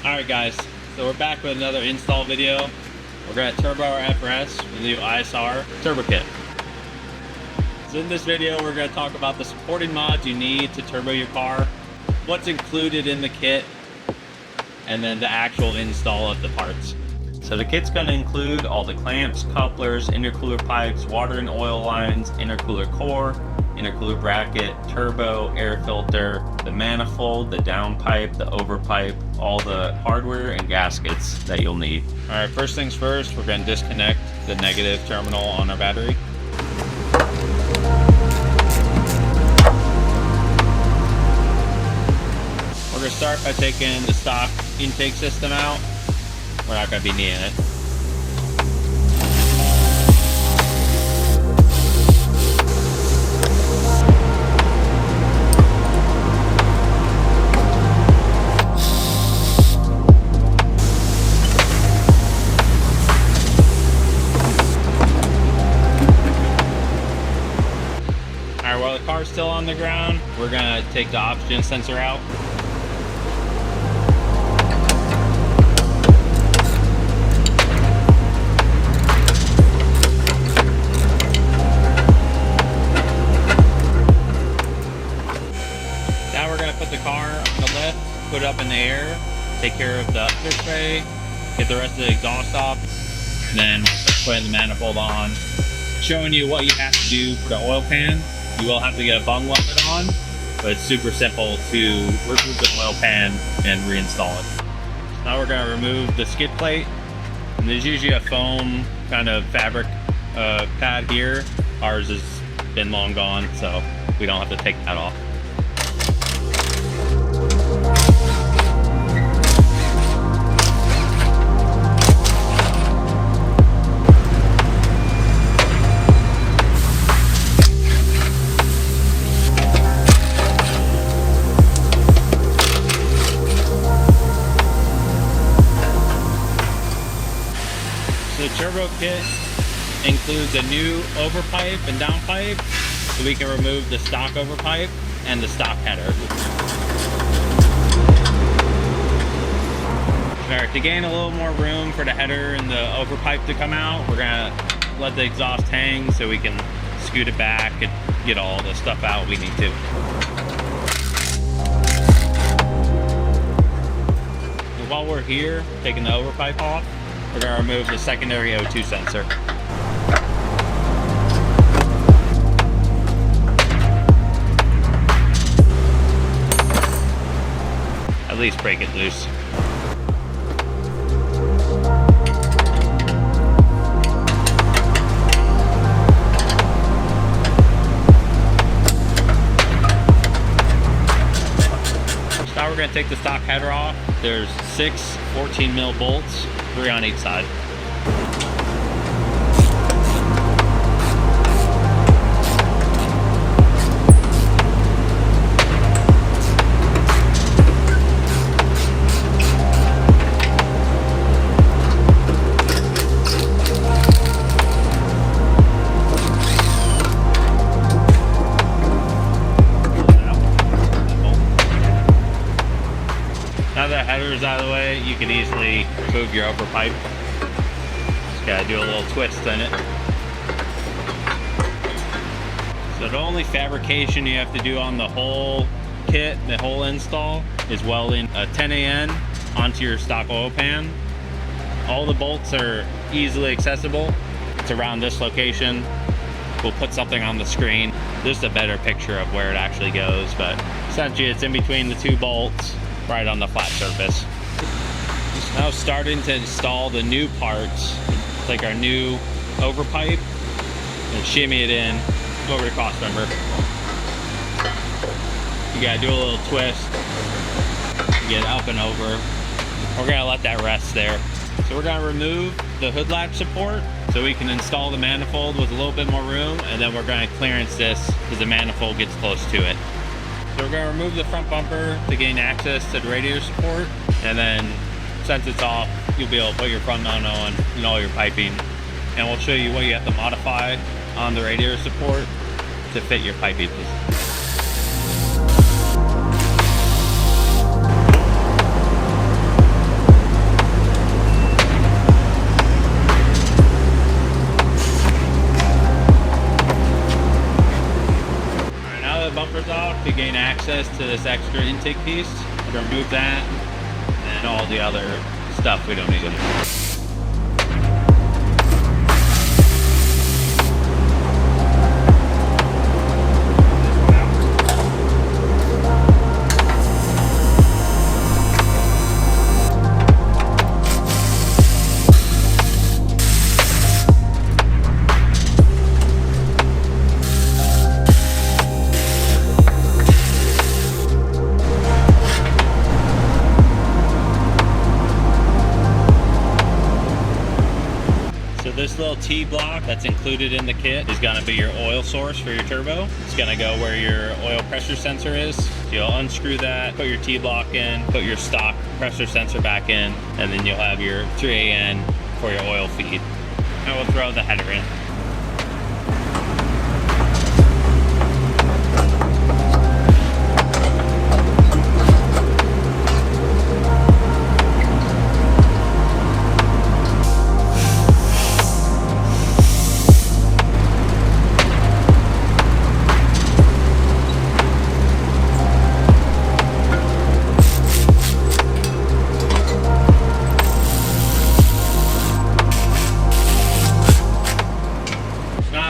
Alright guys, so we're back with another install video. We're going to turbo our FRS with the new ISR turbo kit. So in this video we're going to talk about the supporting mods you need to turbo your car, what's included in the kit, and then the actual install of the parts. So the kit's going to include all the clamps, couplers, intercooler pipes, water and oil lines, intercooler core, intercooler bracket, turbo, air filter, the manifold, the downpipe, the overpipe, all the hardware and gaskets that you'll need. Alright, first things first, we're going to disconnect the negative terminal on our battery. We're going to start by taking the stock intake system out. We're not going to be needing it. Alright, while the car's still on the ground, we're going to take the oxygen sensor out. Now we're going to put the car on the lift, put it up in the air, take care of the underspray, get the rest of the exhaust off, and then put the manifold on. Showing you what you have to do for the oil pan. You will have to get a bung weld on, but it's super simple to remove the oil pan and reinstall it. Now we're going to remove the skid plate. And there's usually a foam kind of fabric pad here. Ours has been long gone, so we don't have to take that off. The turbo kit includes a new overpipe and downpipe, so we can remove the stock overpipe and the stock header. Alright, to gain a little more room for the header and the overpipe to come out, we're gonna let the exhaust hang so we can scoot it back and get all the stuff out we need to. And while we're here, taking the overpipe off, we're going to remove the secondary O2 sensor. At least break it loose. Now we're going to take the stock header off. There's 6 14mm bolts, 3 on each side. Now that header's out of the way, you can easily remove your overpipe. Just gotta do a little twist in it. So the only fabrication you have to do on the whole kit, the whole install, is welding a 10AN onto your stock oil pan. All the bolts are easily accessible. It's around this location. We'll put something on the screen, just a better picture of where it actually goes, but essentially it's in between the 2 bolts, right on the flat surface. Now starting to install the new parts, like our new overpipe, and shimmy it in over the cross member. You gotta do a little twist, get up and over. We're gonna let that rest there. So we're gonna remove the hood latch support so we can install the manifold with a little bit more room, and then we're gonna clearance this because the manifold gets close to it. So we're going to remove the front bumper to gain access to the radiator support, and then since it's off, you'll be able to put your front mount on and all your piping, and we'll show you what you have to modify on the radiator support to fit your piping. access to this extra intake piece. We're gonna remove that and all the other stuff we don't need anymore. This little T-block that's included in the kit is going to be your oil source for your turbo. It's going to go where your oil pressure sensor is. So you'll unscrew that, put your T-block in, put your stock pressure sensor back in, and then you'll have your 3AN for your oil feed. And we'll throw the header in.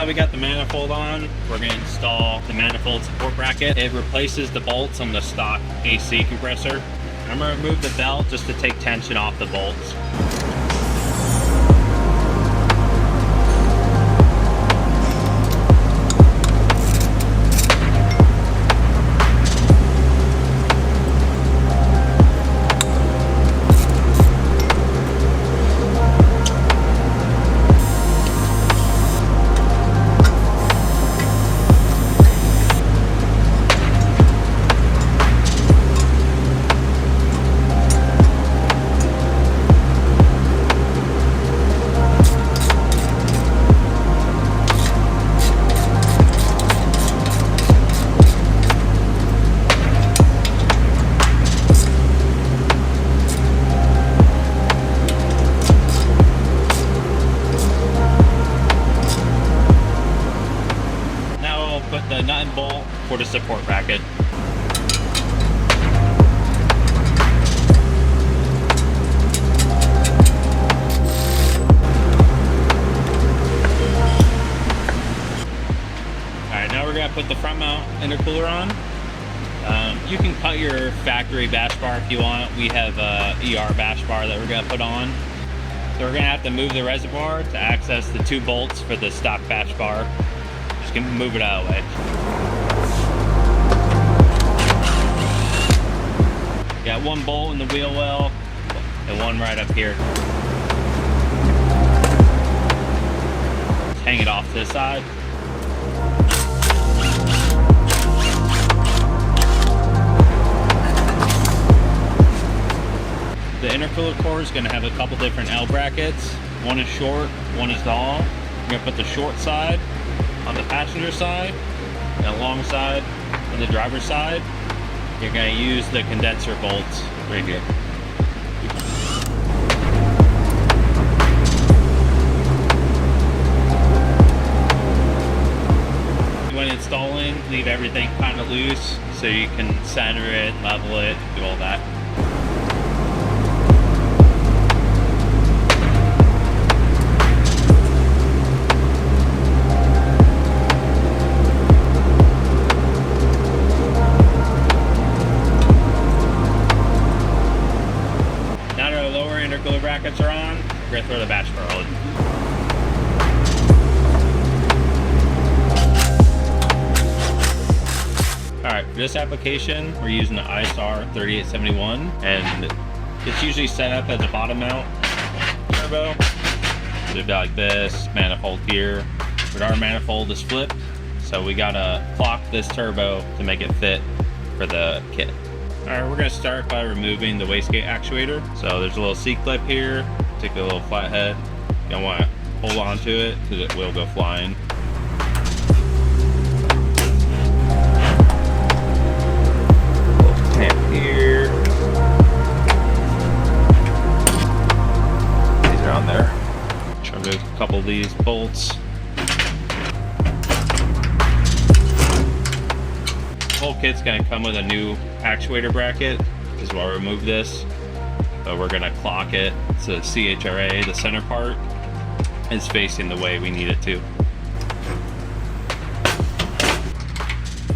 We got the manifold on. We're going to install the manifold support bracket. It replaces the bolts on the stock AC compressor. I'm going to remove the belt just to take tension off the bolts. Put the nut and bolt for the support bracket. Alright, now we're going to put the front mount intercooler on. You can cut your factory bash bar if you want. We have a ER bash bar that we're going to put on. So we're going to have to move the reservoir to access the 2 bolts for the stock bash bar. Can move it out of the way. Got 1 bolt in the wheel well and 1 right up here. Just hang it off to the side. The intercooler core is going to have a couple different L brackets. One is short, one is tall. We're going to put the short side on the passenger side and alongside on the driver's side. You're going to use the condenser bolts right here. When installing, leave everything kind of loose so you can center it, level it, do all that. Intercooler brackets are on. We're going to throw the bash bar on. Alright, for this application, we're using the ISR 3871, and it's usually set up as a bottom mount turbo. So it'd be like this, manifold here. But our manifold is flipped, so we gotta clock this turbo to make it fit for the kit. Alright, we're going to start by removing the wastegate actuator. So there's a little C-clip here, take a little flathead. You don't want to hold on to it because it will go flying. Little tamp here. These are on there. Try to remove a couple of these bolts. Pull whole kit's gonna come with a new actuator bracket. This is why we remove this. But we're gonna clock it so CHRA, the center part, is facing the way we need it to.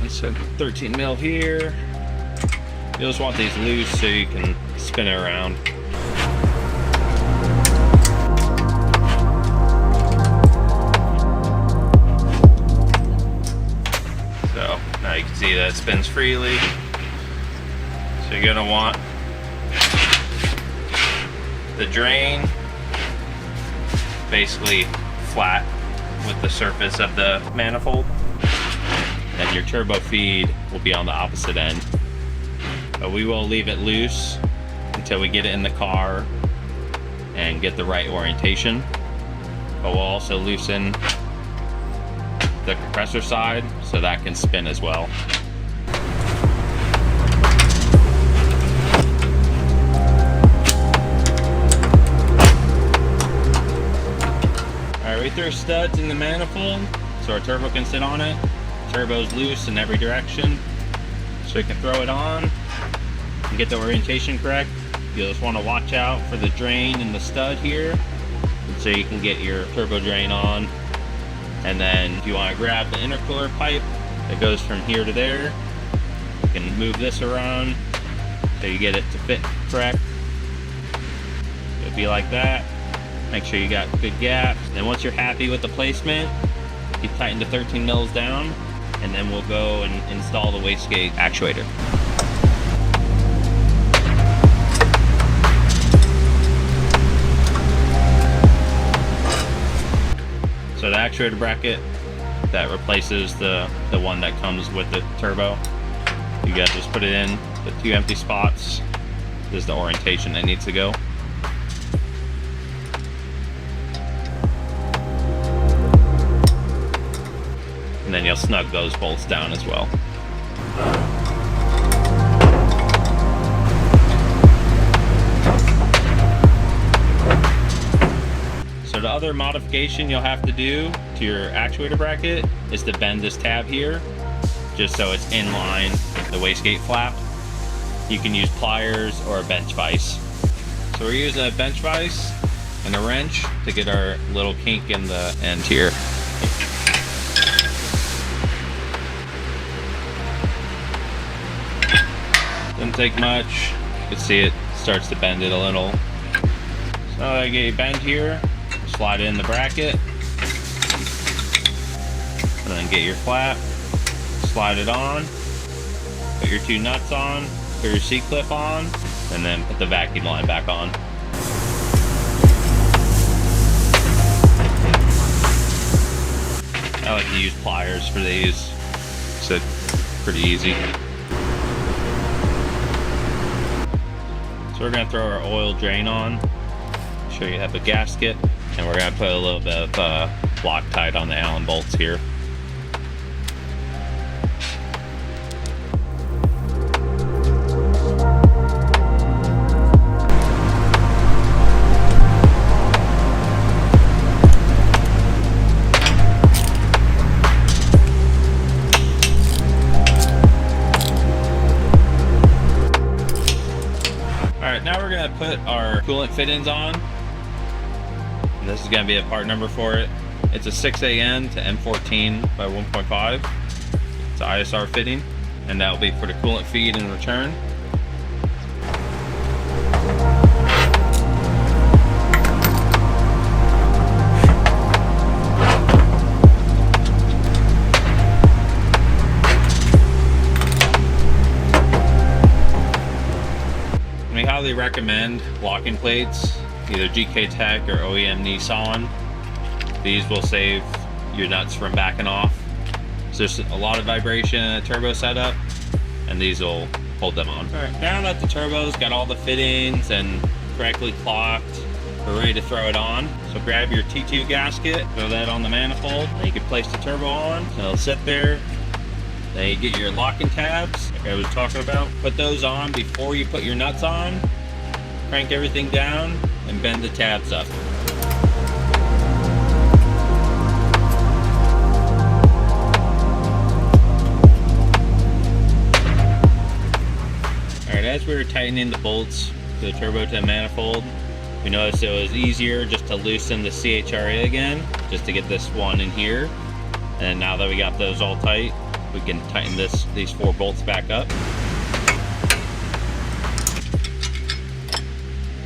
So 13 mil here. You just want these loose so you can spin it around. So now you can see that it spins freely. So you're gonna want the drain basically flat with the surface of the manifold. And your turbo feed will be on the opposite end. But we will leave it loose until we get it in the car and get the right orientation. But we'll also loosen the compressor side so that can spin as well. Alright, we threw studs in the manifold so our turbo can sit on it. Turbo's loose in every direction, so you can throw it on and get the orientation correct. You'll just want to watch out for the drain and the stud here, so you can get your turbo drain on. And then if you want to grab the intercooler pipe that goes from here to there, you can move this around so you get it to fit correct. It'll be like that. Make sure you got good gaps. Then once you're happy with the placement, you tighten the 13 mils down, and then we'll go and install the wastegate actuator. So the actuator bracket that replaces the one that comes with the turbo, you guys just put it in the 2 empty spots. This is the orientation that needs to go. And then you'll snug those bolts down as well. So the other modification you'll have to do to your actuator bracket is to bend this tab here, just so it's in line with the wastegate flap. You can use pliers or a bench vise. So we're using a bench vise and a wrench to get our little kink in the end here. Doesn't take much. You can see it starts to bend it a little. So now that I get a bend here, slide it in the bracket, and then get your flap, slide it on, put your 2 nuts on, put your C-clip on, and then put the vacuum line back on. I like to use pliers for these, so it's pretty easy. So we're going to throw our oil drain on, show you have a gasket, and we're going to put a little bit of Loctite on the Allen bolts here. Now we're going to put our coolant fittings on. And this is going to be a part number for it. It's a 6AN to M14 by 1.5. It's an ISR fitting, and that will be for the coolant feed and return. We highly recommend locking plates, either GK Tech or OEM Nissan. These will save your nuts from backing off. So there's a lot of vibration in a turbo setup, and these will hold them on. All right, now that the turbo's got all the fittings and correctly clocked, we're ready to throw it on. So grab your T2 gasket, throw that on the manifold, and you can place the turbo on. It'll sit there. Then you get your locking tabs, like I was talking about. Put those on before you put your nuts on. Crank everything down and bend the tabs up. as we were tightening the bolts to the turbo to the manifold, we noticed it was easier just to loosen the CHRA again, just to get this one in here. And now that we got those all tight, we can tighten these 4 bolts back up.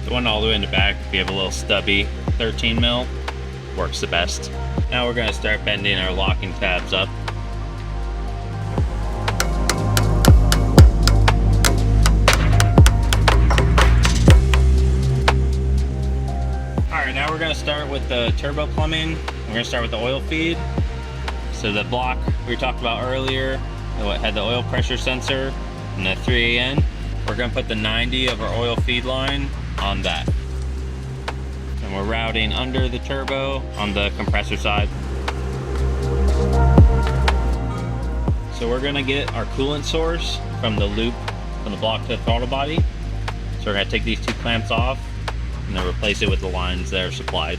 The one all the way in the back, we have a little stubby 13 mil, works the best. Now we're gonna start bending our locking tabs up. Alright, now we're gonna start with the turbo plumbing. We're gonna start with the oil feed. So the block we talked about earlier, it had the oil pressure sensor and the 3AN. We're gonna put the 90 of our oil feed line on that. And we're routing under the turbo on the compressor side. So we're gonna get our coolant source from the loop from the block to the throttle body. So we're gonna take these 2 clamps off and then replace it with the lines that are supplied.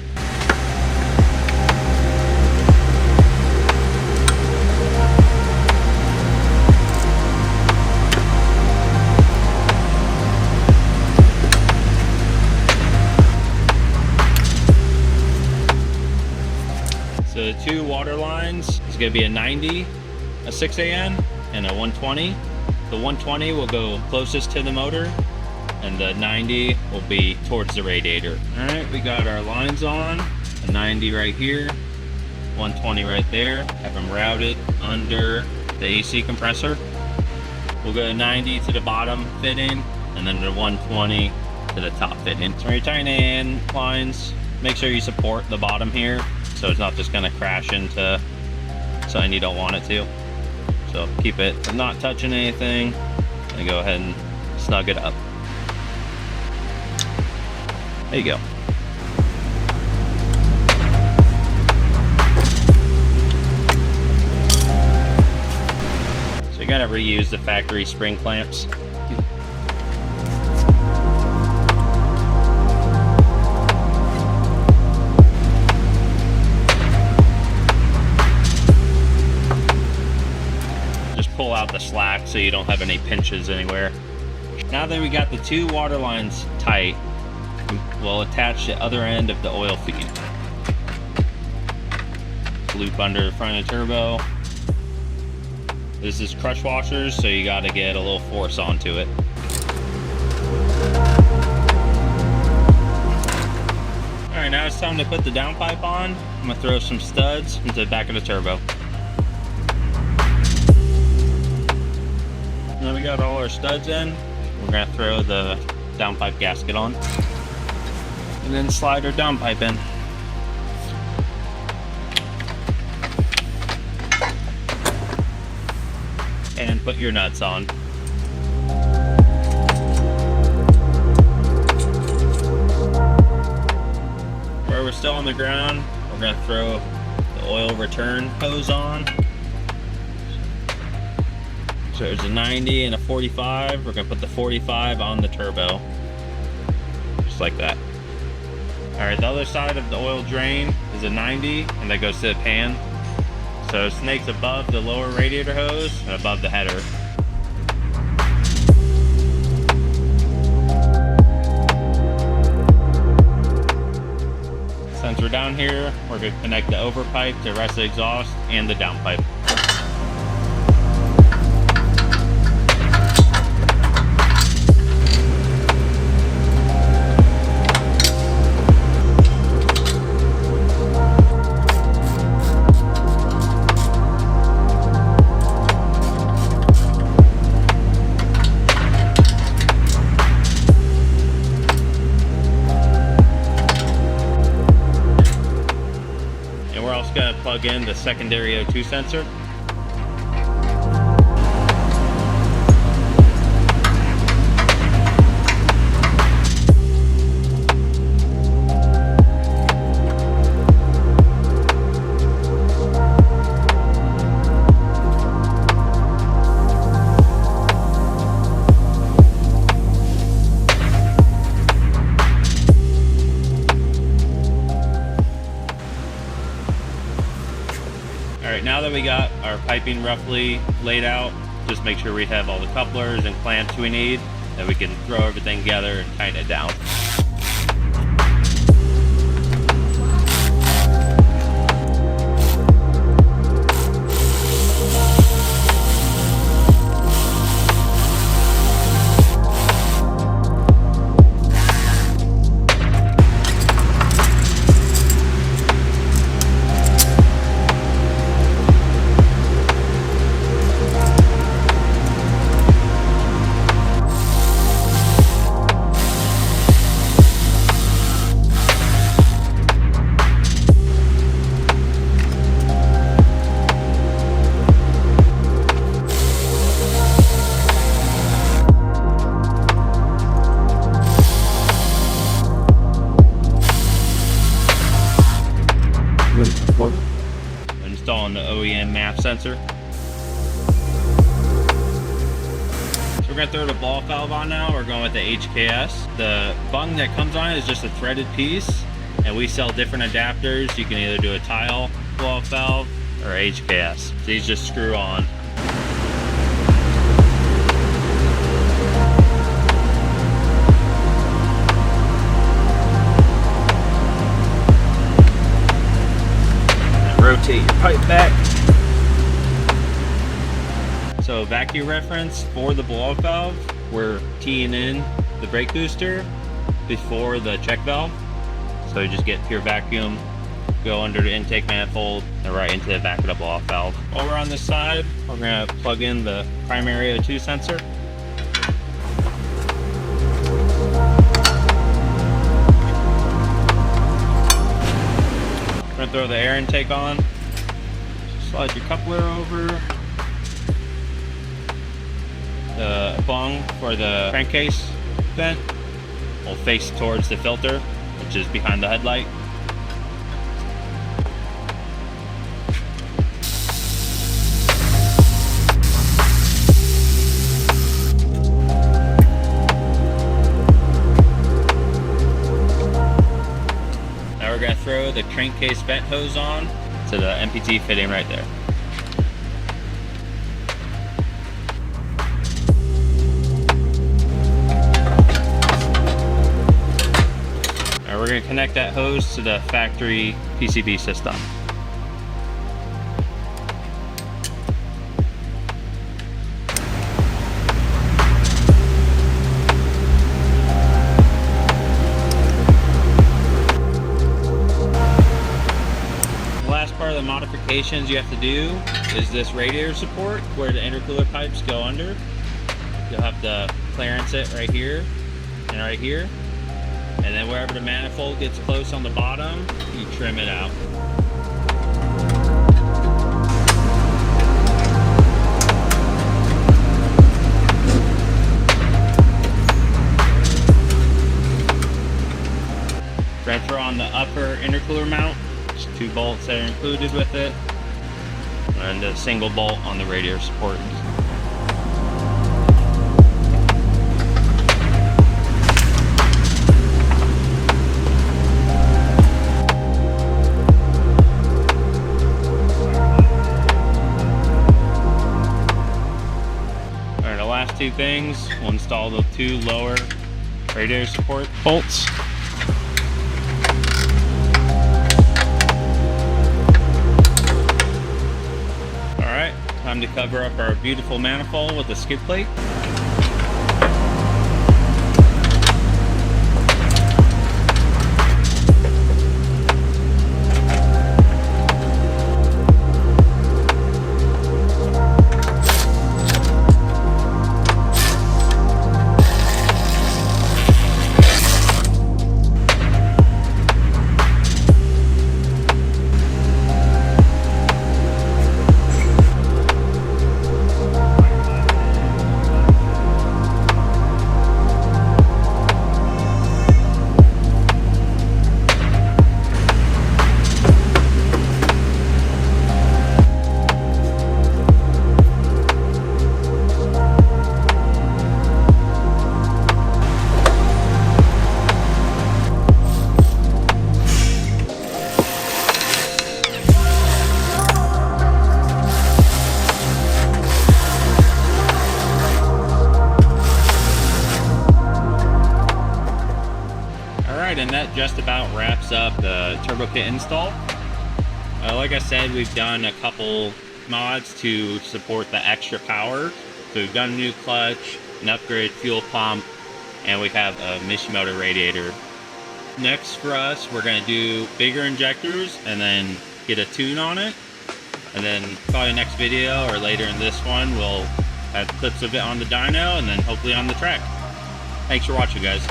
So the 2 water lines is going to be a 90, a 6AN, and a 120. The 120 will go closest to the motor, and the 90 will be towards the radiator. All right, we got our lines on, a 90 right here, 120 right there. Have them routed under the AC compressor. We'll go 90 to the bottom fitting, and then the 120 to the top fitting. So when you're tightening lines, make sure you support the bottom here, so it's not just gonna crash into something you don't want it to. So keep it from not touching anything, and go ahead and snug it up. There you go. So you gotta reuse the factory spring clamps. Pull out the slack so you don't have any pinches anywhere. Now that we got the 2 water lines tight, we'll attach the other end of the oil feed. Loop under the front of the turbo. This is crush washers, so you got to get a little force onto it. Alright, now it's time to put the downpipe on. I'm going to throw some studs into the back of the turbo. Now we got all our studs in, we're going to throw the downpipe gasket on and then slide our downpipe in. And put your nuts on. Where we're still on the ground, we're going to throw the oil return hose on. So there's a 90 and a 45. We're gonna put the 45 on the turbo. Just like that. All right, the other side of the oil drain is a 90, and that goes to the pan. So it snakes above the lower radiator hose and above the header. Since we're down here, we're gonna connect the overpipe to the rest of the exhaust and the downpipe. Going to plug in the secondary O2 sensor. Alright, now that we got our piping roughly laid out, just make sure we have all the couplers and clamps we need, Then we can throw everything together and tighten it down. Installing the OEM map sensor. So we're going to throw the ball valve on now. We're going with the HKS. The bung that comes on it is just a threaded piece, and we sell different adapters. You can either do a tile blow-off valve or HKS. These just screw on. Rotate your pipe back. So vacuum reference for the blow-off valve, we're teeing in the brake booster before the check valve. So you just get pure vacuum, go under the intake manifold and right into the vacuum up blow-off valve. While we're on this side, we're going to plug in the primary O2 sensor. We're going to throw the air intake on. Slide your coupler over. The bung for the crankcase vent will face towards the filter, which is behind the headlight. Now we're going to throw the crankcase vent hose on to the MPT fitting right there. Now we're going to connect that hose to the factory PCB system. Part of the modifications you have to do is this radiator support where the intercooler pipes go under. You'll have to clearance it right here and right here, and then wherever the manifold gets close on the bottom, you trim it out. Transfer on the upper intercooler mount. 2 bolts that are included with it, and a single bolt on the radiator support. Alright, the last 2 things, we'll install the 2 lower radiator support bolts. Time to cover up our beautiful manifold with a skid plate. Alright, and that just about wraps up the turbo kit install. Like I said, we've done a couple mods to support the extra power. So we've done a new clutch, an upgraded fuel pump, and we have a emission motor radiator. Next for us, we're going to do bigger injectors and then get a tune on it. And then probably next video or later in this one, we'll have clips of it on the dyno and then hopefully on the track. Thanks for watching, guys.